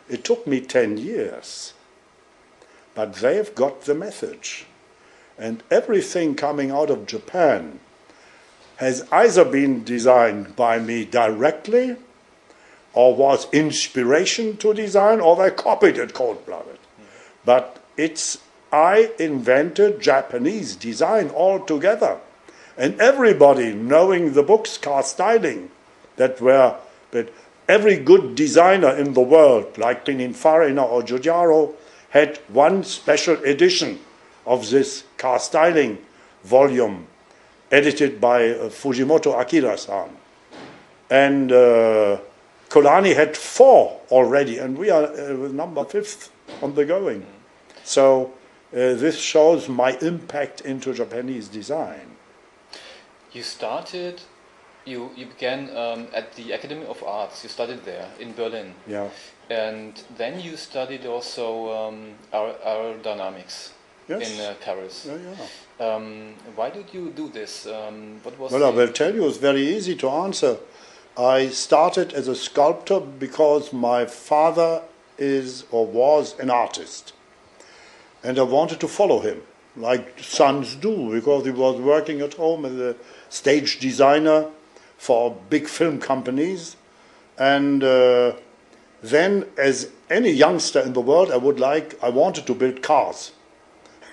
It took me 10 years, but they've got the message. And everything coming out of Japan has either been designed by me directly, or was inspiration to design, or they copied it cold-blooded. But I invented Japanese design altogether. And everybody knowing the books, car styling, that every good designer in the world, like Pininfarina or Giugiaro, had one special edition of this car styling volume, edited by Fujimoto Akira-san. And Colani had 4 already, and we are number 5th on the going. So this shows my impact into Japanese design. You began at the Academy of Arts. You studied there in Berlin. Yeah. And then you studied also aerodynamics. Yes. In Paris. Yeah, yeah. Why did you do this? What was I will tell you, it's very easy to answer. I started as a sculptor because my father is or was an artist. And I wanted to follow him, like sons do, because he was working at home as a stage designer for big film companies. And then, as any youngster in the world, I wanted to build cars.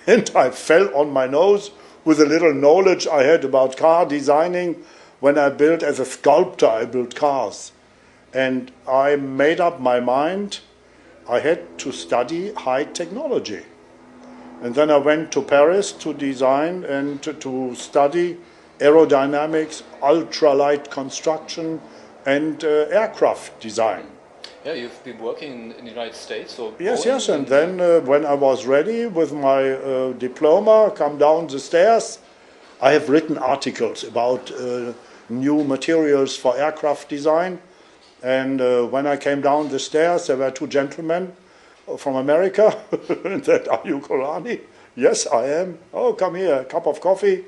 And I fell on my nose with a little knowledge I had about car designing. When I built as a sculptor, I built cars. And I made up my mind I had to study high technology. And then I went to Paris to design and to study aerodynamics, ultralight construction, and aircraft design. Yeah, you've been working in the United States. So yes. And then when I was ready with my diploma, come down the stairs, I have written articles about new materials for aircraft design. And when I came down the stairs, there were 2 gentlemen from America. And said, "Are you Colani?" "Yes, I am." "Oh, come here, a cup of coffee."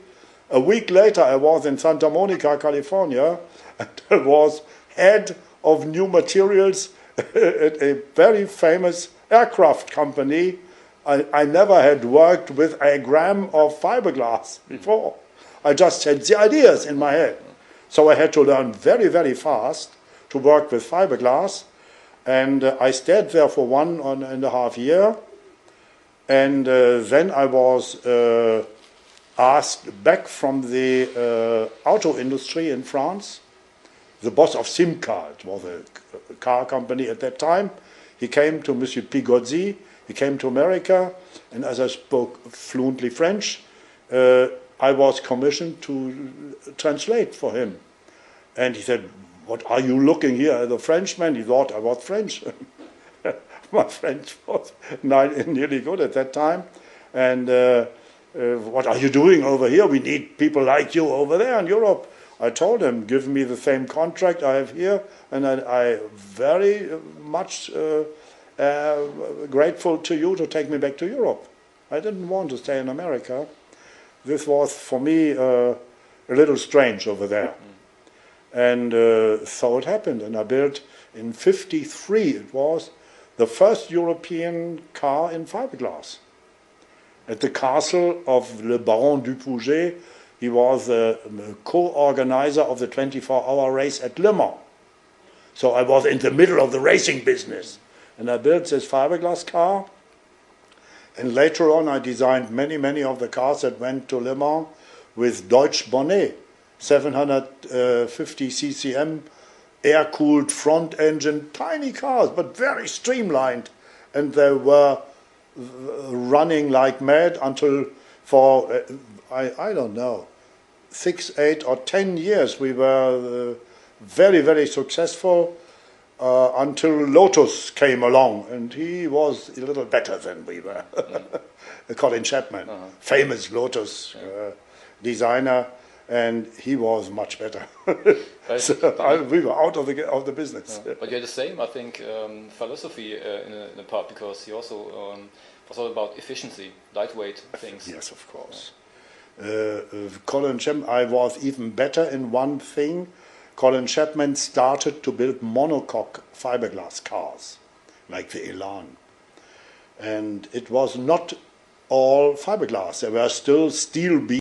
A week later, I was in Santa Monica, California, and I was head of new materials at a very famous aircraft company. I never had worked with a gram of fiberglass before. I just had the ideas in my head. So I had to learn very, very fast to work with fiberglass. And I stayed there for 1.5 years. And then I was asked back from the auto industry in France. The boss of Simca, it was a car company at that time, he came to Monsieur Pigozzi, he came to America, and as I spoke fluently French, I was commissioned to translate for him. And he said, "What are you looking here at a Frenchman?" He thought I was French. My French was nearly good at that time. And "What are you doing over here? We need people like you over there in Europe." I told him, "Give me the same contract I have here, and I very much grateful to you to take me back to Europe." I didn't want to stay in America. This was, for me, a little strange over there. And so it happened, and I built in 1953, it was, the first European car in fiberglass. At the castle of Le Baron du Pouget, he was a co-organizer of the 24-hour race at Le Mans. So I was in the middle of the racing business. And I built this fiberglass car. And later on I designed many, many of the cars that went to Le Mans with Deutsch Bonnet, 750 CCM, air-cooled front engine, tiny cars, but very streamlined. And they were running like mad until for, I don't know, 6, 8 or 10 years we were very, very successful until Lotus came along, and he was a little better than we were. Colin Chapman, famous Lotus designer, and he was much better. So we were out of the business. But you had the same, I think, philosophy in a part, because he also was all about efficiency, lightweight things. Yes, of course. Colin Chapman, I was even better in one thing. Colin Chapman started to build monocoque fiberglass cars like the Elan. And it was not all fiberglass. There were still steel beams